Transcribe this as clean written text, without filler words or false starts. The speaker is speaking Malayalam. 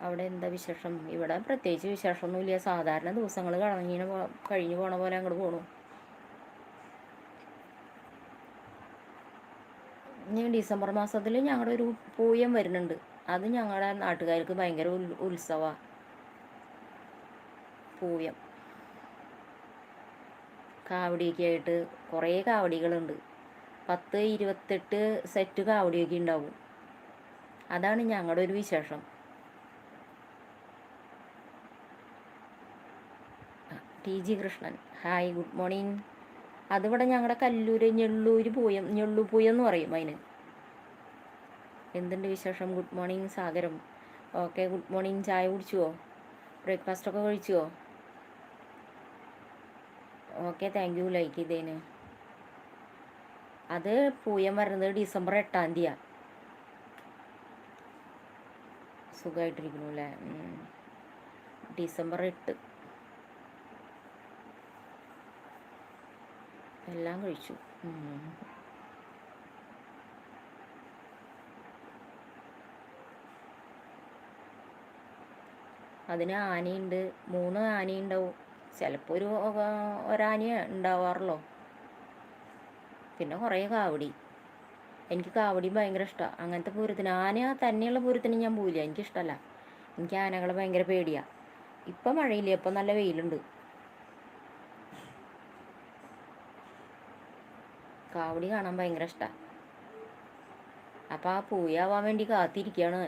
അവിടെ എന്താ വിശേഷം? ഇവിടെ പ്രത്യേകിച്ച് വിശേഷമൊന്നുമില്ല. സാധാരണ ദിവസങ്ങൾ കഴിഞ്ഞു പോണ പോലെ അങ്ങോട്ട് പോണു. ഇനി ഡിസംബർ മാസത്തിൽ ഞങ്ങളുടെ ഒരു പൂയം വരുന്നുണ്ട്. അത് ഞങ്ങളുടെ നാട്ടുകാർക്ക് ഭയങ്കര ഉത്സവമാണ്. പൂയം കാവടിയൊക്കെ ആയിട്ട് കുറേ കാവടികളുണ്ട്. 10-28 സെറ്റ് കാവടിയൊക്കെ ഉണ്ടാവും. അതാണ് ഞങ്ങളുടെ ഒരു വിശേഷം. TG Krishnan, hi, good morning. അതിവിടെ ഞങ്ങളുടെ കല്ലൂര് ഞെള്ളു പൂയം എന്ന് പറയും അതിന്. എന്തുണ്ട് വിശേഷം? ഗുഡ് മോർണിംഗ് സാഗരം. Okay, good morning. ചായ കുടിച്ചുവോ? ബ്രേക്ക്ഫാസ്റ്റൊക്കെ കഴിച്ചുവോ? ഓക്കെ, താങ്ക് യു ലൈക്ക് ചെയ്തേന്. അത് പൂയം വരുന്നത് ഡിസംബർ 8-ാം തീയതിയാണ്. സുഖമായിട്ടിരിക്കണു അല്ലേ? ഡിസംബർ 8 എല്ലാം കഴിച്ചു. അതിന് ആനയുണ്ട്, 3 ആനയുണ്ടാവും. ചിലപ്പോൾ ഒരാന ഉണ്ടാവാറുള്ളൂ. പിന്നെ കുറേ കാവടി. എനിക്ക് കാവടി ഭയങ്കര ഇഷ്ടമാണ്. അങ്ങനത്തെ പൂരത്തിന്, ആന തന്നെയുള്ള പൂരത്തിന് ഞാൻ പോവില്ല, എനിക്കിഷ്ടമല്ല. എനിക്ക് ആനകളെ ഭയങ്കര പേടിയാണ്. ഇപ്പം മഴയില്ല, ഇപ്പം നല്ല വെയിലുണ്ട്. കാവടി കാണാൻ ഭയങ്കര ഇഷ്ടമാണ്. അപ്പോൾ ആ പൂയാവാൻ വേണ്ടി കാത്തിരിക്കുകയാണ്.